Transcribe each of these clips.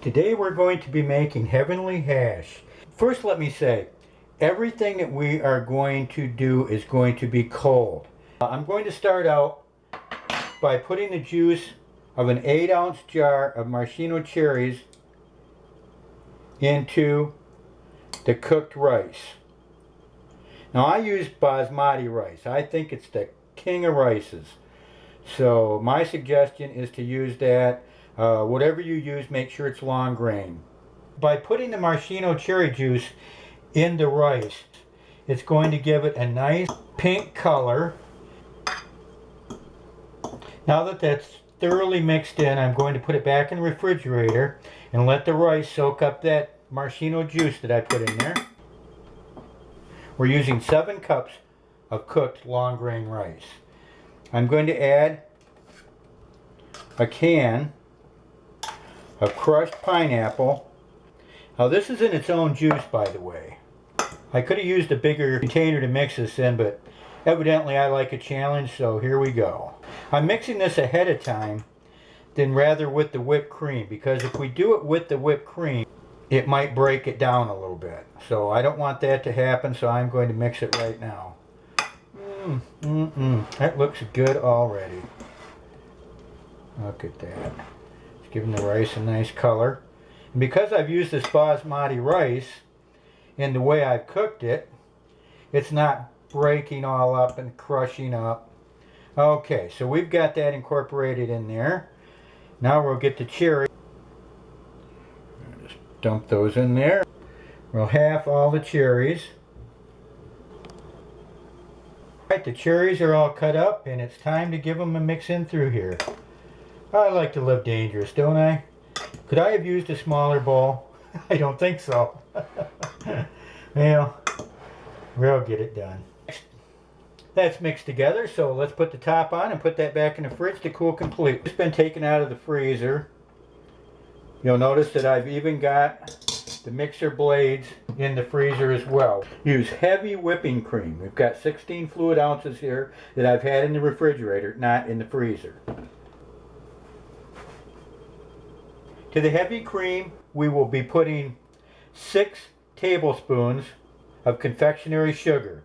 Today we're going to be making heavenly hash. First let me say, everything that we are going to do is going to be cold. I'm going to start out by putting the juice of an 8-ounce jar of Maraschino cherries into the cooked rice. Now I use basmati rice. I think it's the king of rices. So my suggestion is to use that. Whatever you use, make sure it's long grain. By putting the maraschino cherry juice in the rice, it's going to give it a nice pink color. Now that that's thoroughly mixed in, I'm going to put it back in the refrigerator and let the rice soak up that maraschino juice that I put in there. We're using 7 cups of cooked long grain rice. I'm going to add a can of crushed pineapple. Now this is in its own juice, by the way. I could have used a bigger container to mix this in, but evidently I like a challenge, so here we go. I'm mixing this ahead of time than rather with the whipped cream, because if we do it with the whipped cream, it might break it down a little bit. So I don't want that to happen, so I'm going to mix it right now. That looks good already. Look at that. It's giving the rice a nice color. And because I've used this basmati rice in the way I've cooked it, it's not breaking all up and crushing up. Okay, so we've got that incorporated in there. Now we'll get the cherry. Just dump those in there. We'll half all the cherries. Alright, the cherries are all cut up and it's time to give them a mix in through here. I like to live dangerous, don't I? Could I have used a smaller bowl? I don't think so. Well, we'll get it done. That's mixed together, so let's put the top on and put that back in the fridge to cool completely. It's been taken out of the freezer. You'll notice that I've even got the mixer blades in the freezer as well. Use heavy whipping cream. We've got 16 fluid ounces here that I've had in the refrigerator, not in the freezer. To the heavy cream, we will be putting 6 tablespoons of confectionery sugar.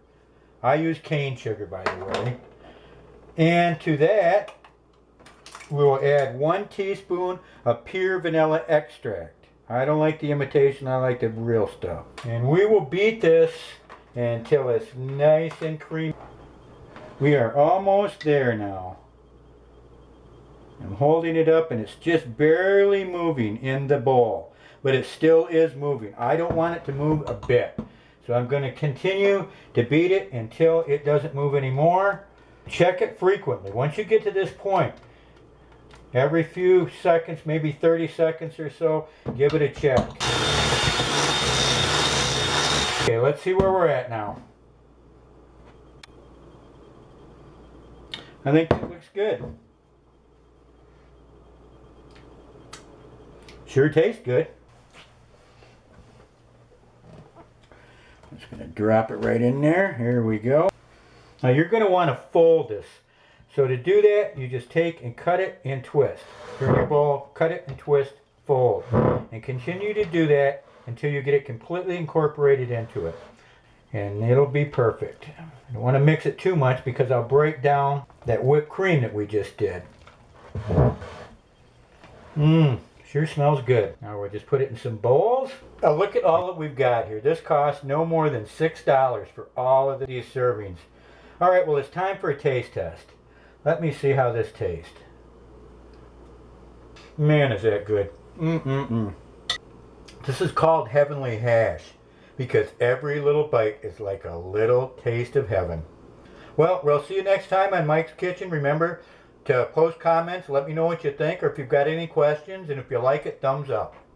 I use cane sugar, by the way. And to that, we will add 1 teaspoon of pure vanilla extract. I don't like the imitation, I like the real stuff. And we will beat this until it's nice and creamy. We are almost there now. I'm holding it up and it's just barely moving in the bowl, but it still is moving. I don't want it to move a bit. So I'm going to continue to beat it until it doesn't move anymore. Check it frequently. Once you get to this point, every few seconds, maybe 30 seconds or so, give it a check. Okay, let's see where we're at now. I think it looks good. Sure tastes good. I'm just going to drop it right in there. Here we go. Now you're going to want to fold this. So to do that, you just take and cut it and twist. Turn your bowl, cut it and twist, fold. And continue to do that until you get it completely incorporated into it. And it'll be perfect. I don't want to mix it too much because I'll break down that whipped cream that we just did. Sure smells good. Now we'll just put it in some bowls. Now look at all that we've got here. This costs no more than $6 for all of these servings. Alright, well it's time for a taste test. Let me see how this tastes. Man, is that good. This is called heavenly hash because every little bite is like a little taste of heaven. Well, we'll see you next time on Mike's Kitchen. Remember to post comments, let me know what you think, or if you've got any questions, and if you like it, thumbs up.